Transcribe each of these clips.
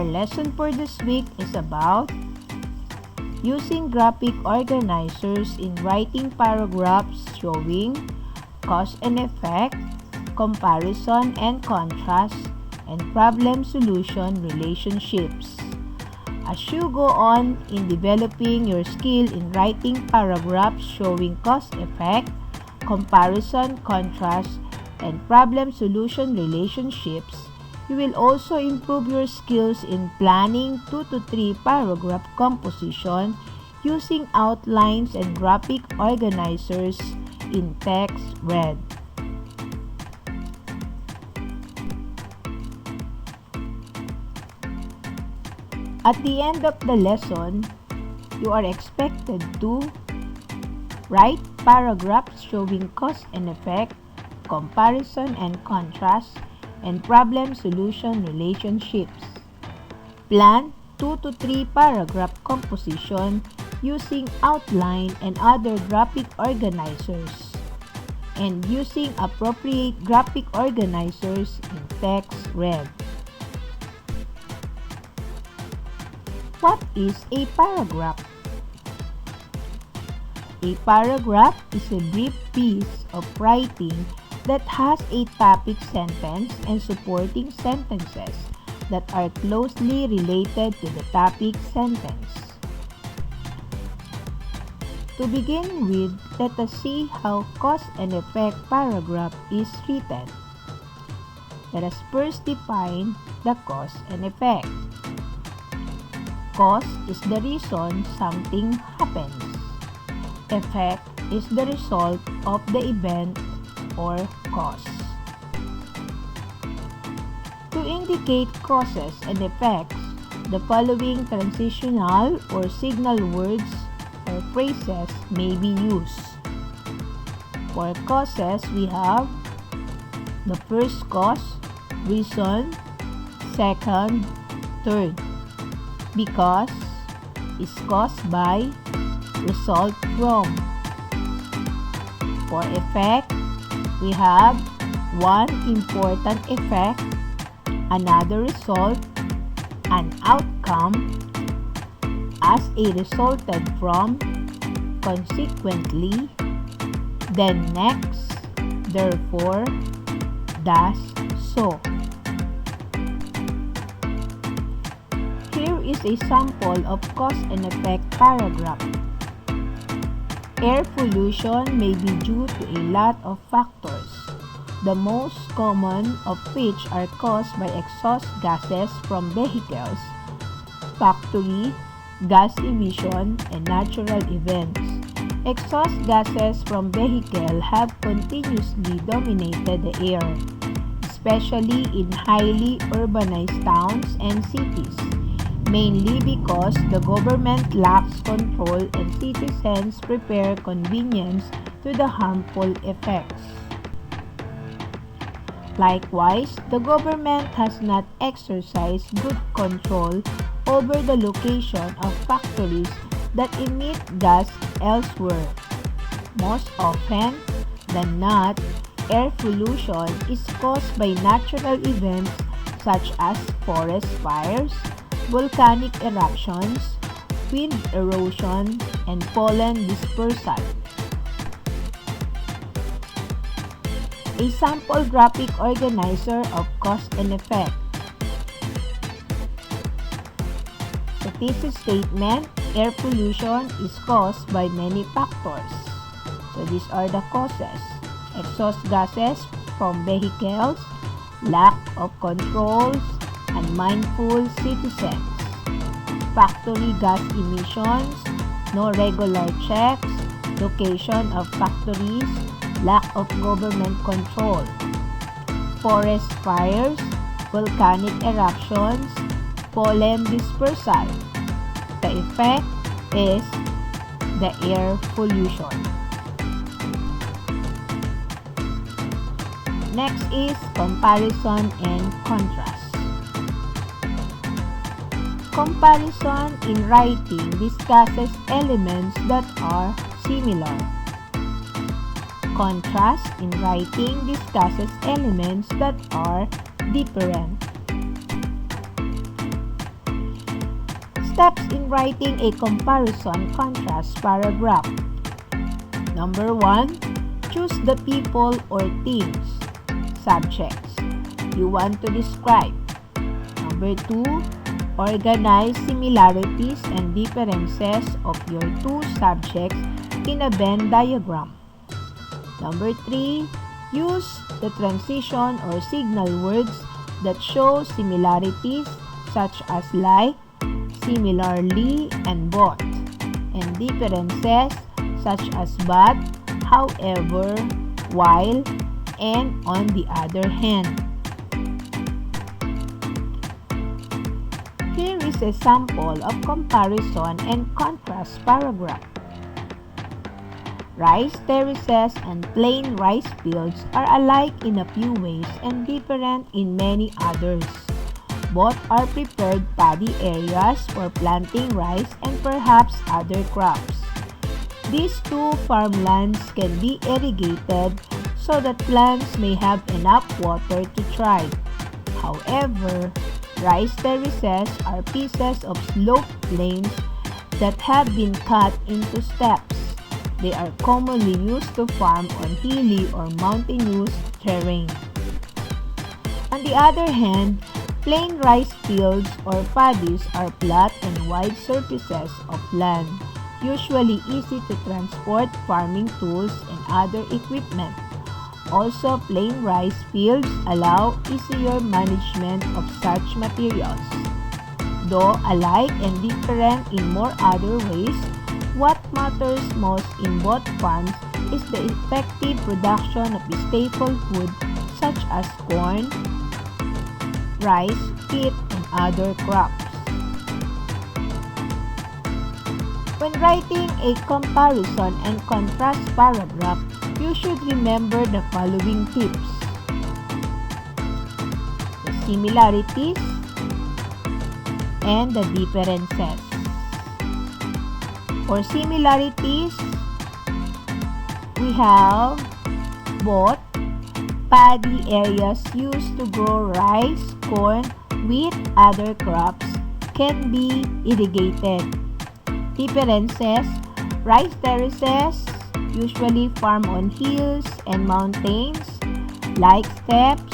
Our lesson for this week is about using graphic organizers in writing paragraphs showing cause and effect, comparison and contrast, and problem solution relationships. As you go on in developing your skill in writing paragraphs showing cause-effect, comparison, contrast, and problem solution relationships, you will also improve your skills in planning 2 to 3 paragraph composition using outlines and graphic organizers in text read. At the end of the lesson, you are expected to write paragraphs showing cause and effect, comparison and contrast, and problem solution relationships. Plan 2 to 3 paragraph composition using outline and other graphic organizers, and using appropriate graphic organizers in text read. What is a paragraph? A paragraph is a brief piece of writing that has a topic sentence and supporting sentences that are closely related to the topic sentence. To begin with, let us see how cause and effect paragraph is written. Let us first define the cause and effect. Cause is the reason something happens. Effect is the result of the event or cause. To indicate causes and effects, the following transitional or signal words or phrases may be used. For causes, we have the first cause, reason, second, third. Because is caused by, result from. For effect, we have one important effect, another result, an outcome, as a resulted from, consequently, then next, therefore, thus, so. Here is a sample of cause and effect paragraph. Air pollution may be due to a lot of factors, the most common of which are caused by exhaust gases from vehicles, factory, gas emission, and natural events. Exhaust gases from vehicles have continuously dominated the air, especially in highly urbanized towns and cities, mainly because the government lacks control and citizens prepare convenience to the harmful effects. Likewise, the government has not exercised good control over the location of factories that emit gas elsewhere. Most often than not, air pollution is caused by natural events such as forest fires, volcanic eruptions, wind erosion, and pollen dispersal. A sample graphic organizer of cause and effect. The thesis statement, air pollution is caused by many factors. So these are the causes. Exhaust gases from vehicles, lack of controls, unmindful citizens, factory gas emissions, no regular checks, location of factories, lack of government control, forest fires, volcanic eruptions, pollen dispersal. The effect is the air pollution. Next is comparison and contrast. Comparison in writing discusses elements that are similar. Contrast in writing discusses elements that are different. Steps in writing a comparison-contrast paragraph. Number 1. Choose the people or things, subjects, you want to describe. Number 2. Organize similarities and differences of your two subjects in a Venn diagram. Number 3. Use the transition or signal words that show similarities such as like, similarly, and both, and differences such as but, however, while, and on the other hand. Here is a sample of comparison and contrast paragraph. Rice terraces and plain rice fields are alike in a few ways and different in many others. Both are prepared paddy areas for planting rice and perhaps other crops. These two farmlands can be irrigated so that plants may have enough water to thrive. However, rice terraces are pieces of sloped plains that have been cut into steps. They are commonly used to farm on hilly or mountainous terrain. On the other hand, plain rice fields or paddies are flat and wide surfaces of land, usually easy to transport farming tools and other equipment. Also, plain rice fields allow easier management of such materials. Though alike and different in more other ways, what matters most in both farms is the effective production of staple food such as corn, rice, wheat, and other crops. When writing a comparison and contrast paragraph, you should remember the following tips: the similarities and the differences. For similarities, we have both paddy areas used to grow rice, corn, wheat, other crops can be irrigated. Differences: rice terraces usually farm on hills and mountains, like steps,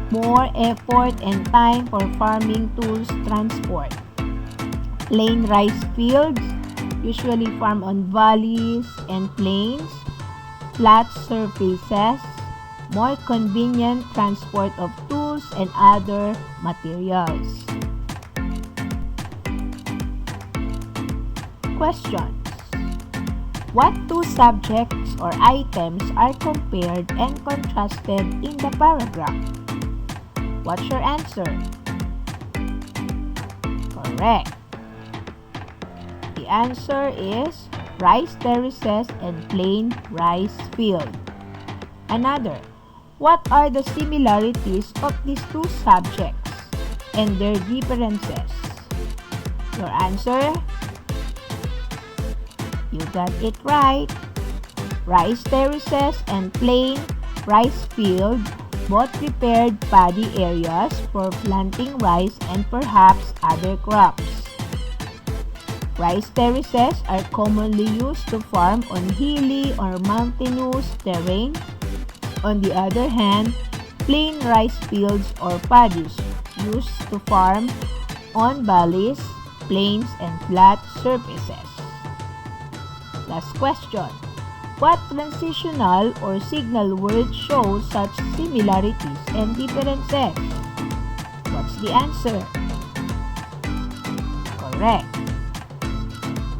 more effort and time for farming tools transport. Plain rice fields usually farm on valleys and plains, flat surfaces, more convenient transport of tools and other materials. Questions: what two subjects or items are compared and contrasted in the paragraph? What's your answer? Correct. The answer is rice terraces and plain rice field. Another: what are the similarities of these two subjects and their differences? Your answer? You got it right. Rice terraces and plain rice field both prepared paddy areas for planting rice and perhaps other crops. Rice terraces are commonly used to farm on hilly or mountainous terrain. On the other hand, plain rice fields or paddies used to farm on valleys, plains, and flat surfaces. Last question: what transitional or signal word shows such similarities and differences? What's the answer? Correct.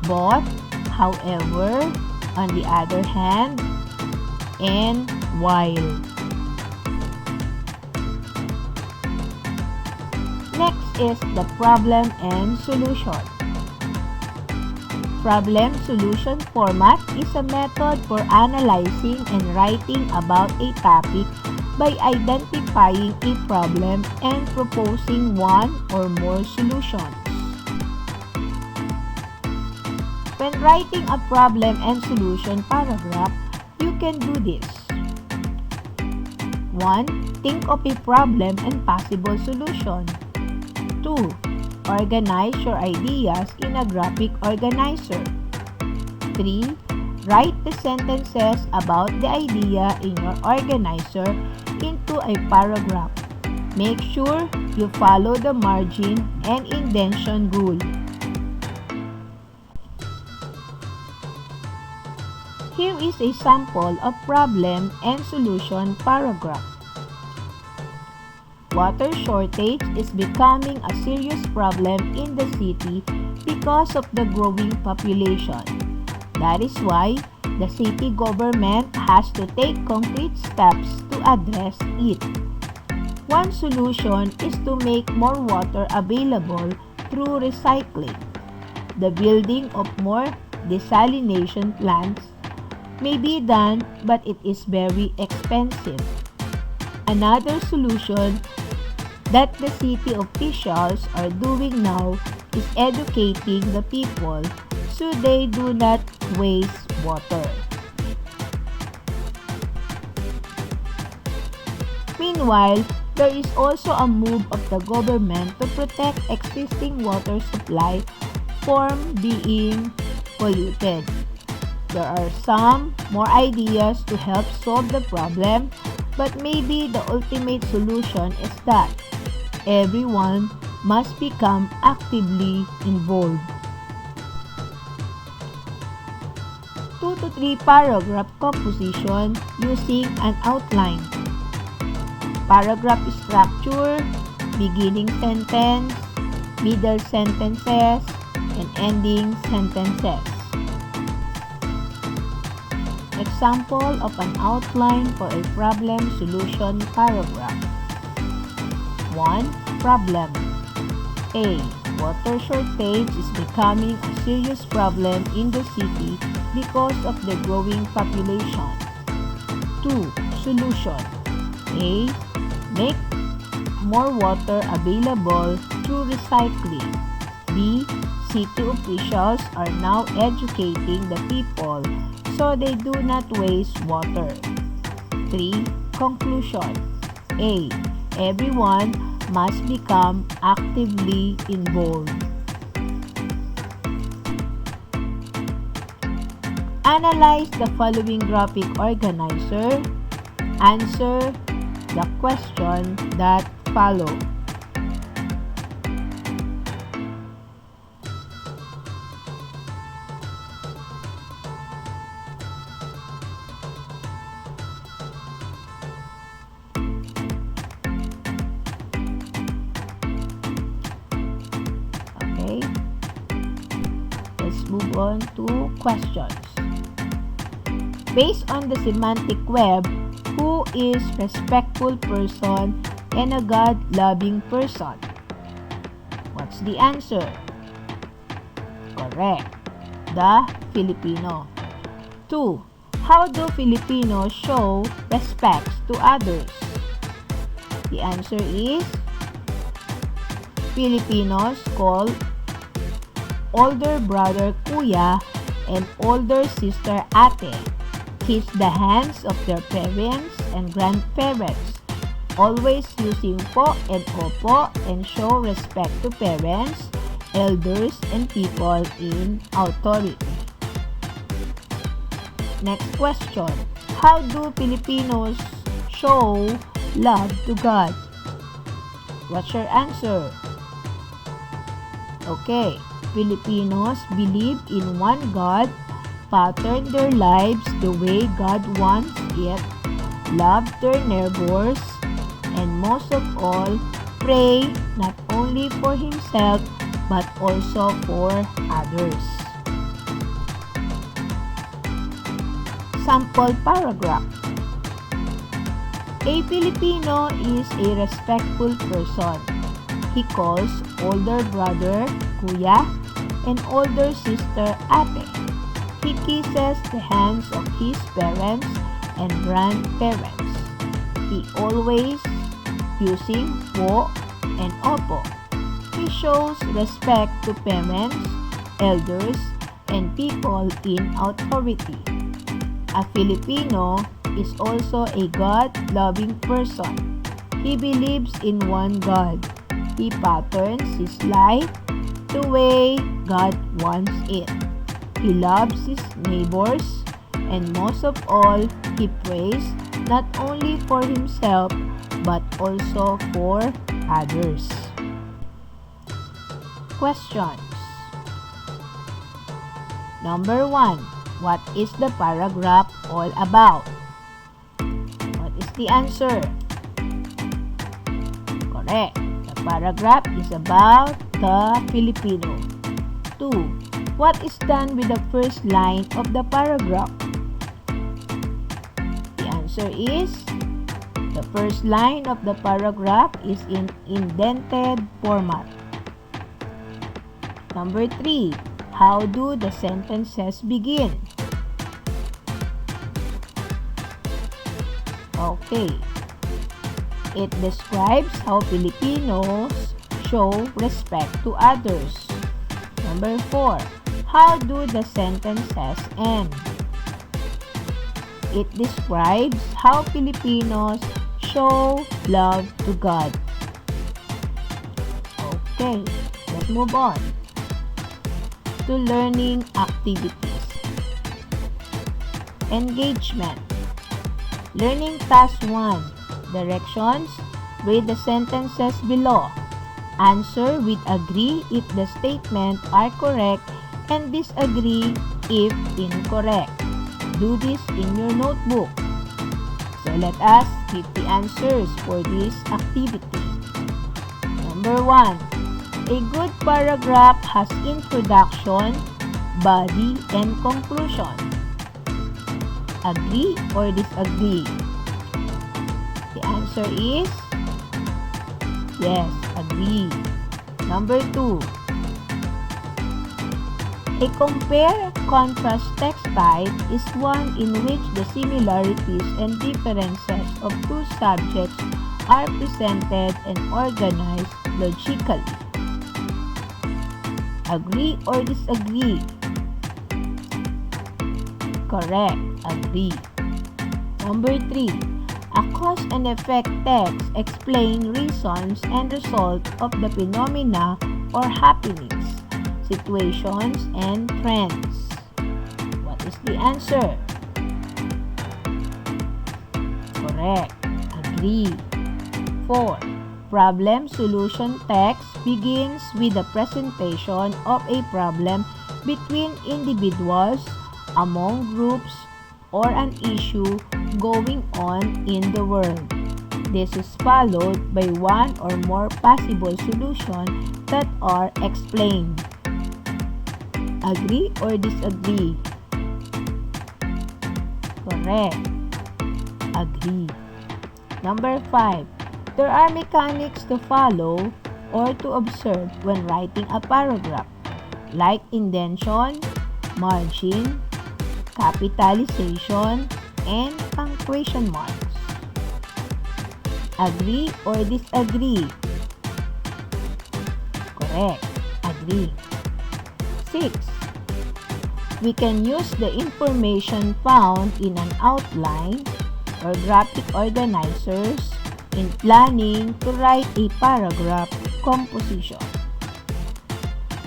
Both, however, on the other hand, and while. Next is the problem and solution. Problem-solution format is a method for analyzing and writing about a topic by identifying a problem and proposing one or more solutions. When writing a problem and solution paragraph, you can do this. 1. Think of a problem and possible solution. 2. Organize your ideas in a graphic organizer. 3. Write the sentences about the idea in your organizer into a paragraph. Make sure you follow the margin and indentation rule. Here is a sample of problem and solution paragraph. Water shortage is becoming a serious problem in the city because of the growing population. That is why the city government has to take concrete steps to address it. One solution is to make more water available through recycling. The building of more desalination plants may be done, but it is very expensive. Another solution that the city officials are doing now is educating the people so they do not waste water. Meanwhile, there is also a move of the government to protect existing water supply from being polluted. There are some more ideas to help solve the problem, but maybe the ultimate solution is that everyone must become actively involved. 2 to 3 paragraph composition using an outline. Paragraph structure, beginning sentence, middle sentences, and ending sentences. Example of an outline for a problem solution paragraph. 1. Problem. A. Water shortage is becoming a serious problem in the city because of the growing population. 2. Solution. A. Make more water available through recycling. B. City officials are now educating the people so they do not waste water. 3. Conclusion. A. Everyone must become actively involved. Analyze the following graphic organizer. Answer the question that follow. Okay, let's move on to questions. Based on the semantic web, who is respectful person and a God-loving person? What's the answer? Correct. The Filipino. 2. How do Filipinos show respect to others? The answer is Filipinos call older brother kuya and older sister ate. Kiss the hands of their parents and grandparents, always using po and opo, and show respect to parents, elders, and people in authority. Next question. How do Filipinos show love to God? What's your answer? Okay, Filipinos believe in one God, pattern their lives the way God wants it, love their neighbors, and most of all, pray not only for himself but also for others. Sample paragraph. A Filipino is a respectful person. He calls older brother kuya and older sister ate. He kisses the hands of his parents and grandparents. He always using po and opo. He shows respect to parents, elders, and people in authority. A Filipino is also a God-loving person. He believes in one God. He patterns his life the way God wants it. He loves his neighbors, and most of all, he prays not only for himself but also for others. Questions. Number 1. What is the paragraph all about? What is the answer? Correct. The paragraph is about the Filipino. 2. What is done with the first line of the paragraph? The answer is, the first line of the paragraph is in indented format. Number 3. How do the sentences begin? Okay. It describes how Filipinos show respect to others. Number 4. How do the sentences end? It describes how Filipinos show love to God. Okay, let's move on to learning activities. Engagement. Learning task 1. Directions. Read the sentences below. Answer with agree if the statements are correct and disagree if incorrect. Do this in your notebook. So let us keep the answers for this activity. Number 1. A good paragraph has introduction, body, and conclusion. Agree or disagree? The answer is yes, agree. Number 2. A compare-contrast text type is one in which the similarities and differences of two subjects are presented and organized logically. Agree or disagree? Correct, agree. Number 3. A cause and effect text explain reasons and results of the phenomena or happenings, situations, and trends. What is the answer? Correct, agree. 4. Problem-solution text begins with the presentation of a problem between individuals, among groups, or an issue going on in the world. This is followed by one or more possible solutions that are explained. Agree or disagree? Correct, agree. Number 5. There are mechanics to follow or to observe when writing a paragraph, like indentation, margin, capitalization, and punctuation marks. Agree or disagree? Correct, agree. 6. We can use the information found in an outline or graphic organizers in planning to write a paragraph composition.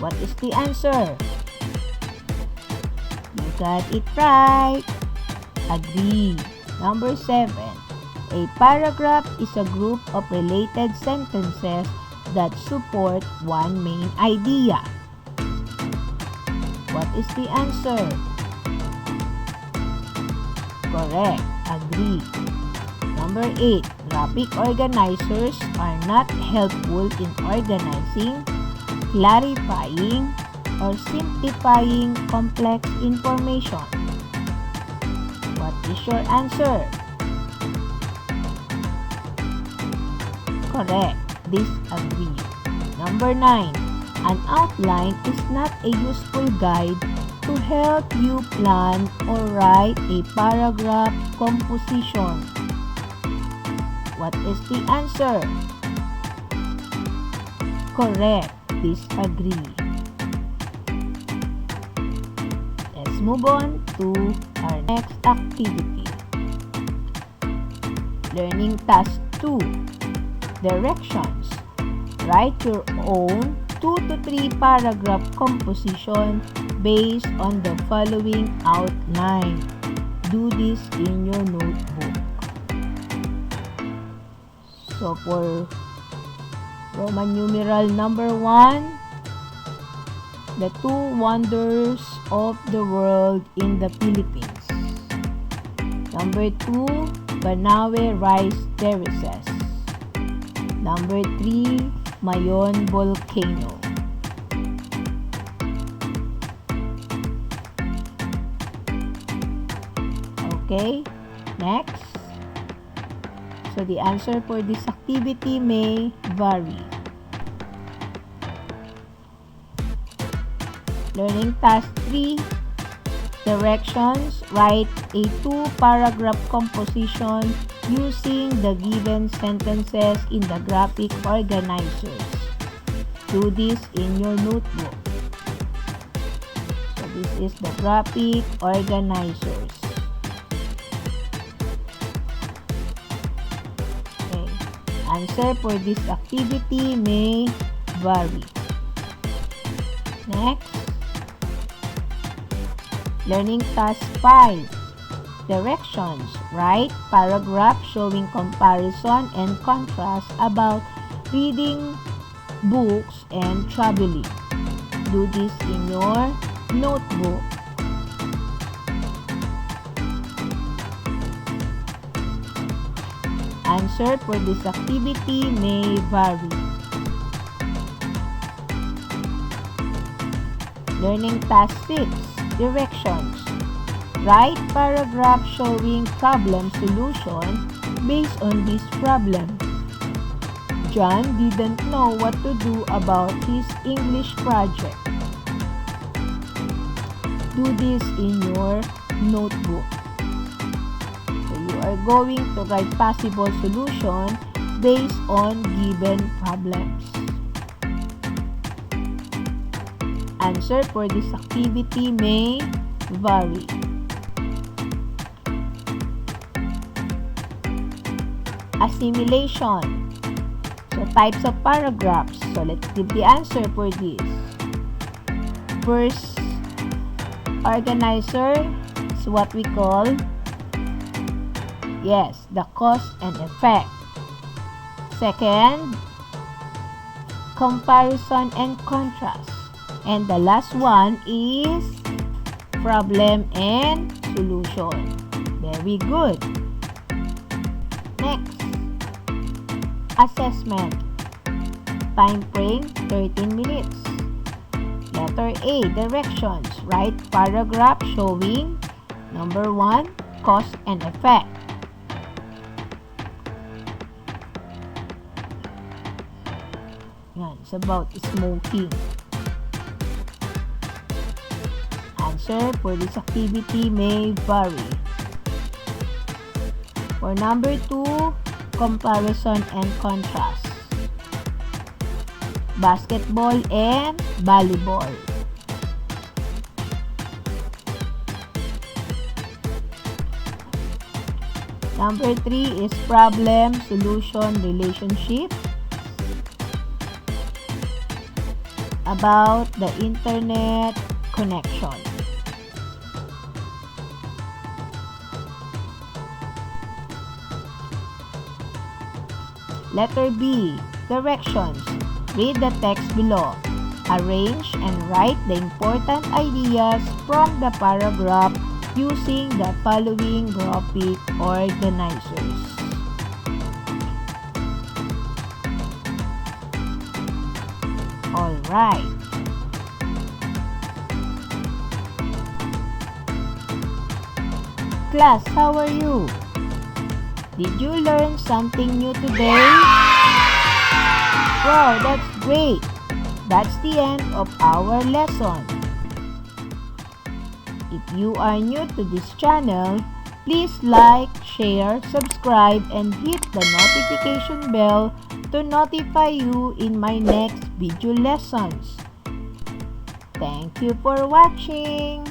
What is the answer? You got it right. Agree. Number 7. A paragraph is a group of related sentences that support one main idea. What is the answer? Correct. Agree. Number 8. Graphic organizers are not helpful in organizing, clarifying, or simplifying complex information. What is your answer? Correct. Disagree. Number 9. An outline is not a useful guide to help you plan or write a paragraph composition. What is the answer? Correct. Disagree. Let's move on to our next activity. Learning task 2. Directions. Write your own 2 to 3 paragraph composition based on the following outline. Do this in your notebook. So for Roman numeral number 1, the 2 wonders of the world in the Philippines. Number 2, Banawe rice terraces. Number 3, Mayon volcano. Okay, next. So the answer for this activity may vary. Learning task 3, directions. Write a 2-paragraph composition using the given sentences in the graphic organizers. Do this in your notebook. So this is the graphic organizers. Okay. Answer for this activity may vary. Next. Learning task 5. Directions. Write paragraph showing comparison and contrast about reading books and traveling. Do this in your notebook. Answer for this activity may vary. Learning task 6. Directions. Write paragraph showing problem solution based on this problem. John didn't know what to do about his English project. Do this in your notebook. So you are going to write possible solution based on given problems. Answer for this activity may vary. Assimilation. So types of paragraphs. So let's give the answer for this. First organizer is what we call, yes, the cause and effect. Second, comparison and contrast. And the last one is problem and solution. Very good. Next, assessment. Time frame, 13 minutes. Letter A, directions. Write paragraph showing, number 1, cause and effect. Yan, it's about smoking. Answer for this activity may vary. For number 2, comparison and contrast. Basketball and volleyball. Number 3 is problem, solution, relationship. About the internet connection. Letter B, directions. Read the text below. Arrange and write the important ideas from the paragraph using the following graphic organizers. Alright. Class, how are you? Did you learn something new today? Wow, that's great! That's the end of our lesson. If you are new to this channel, please like, share, subscribe, and hit the notification bell to notify you in my next video lessons. Thank you for watching!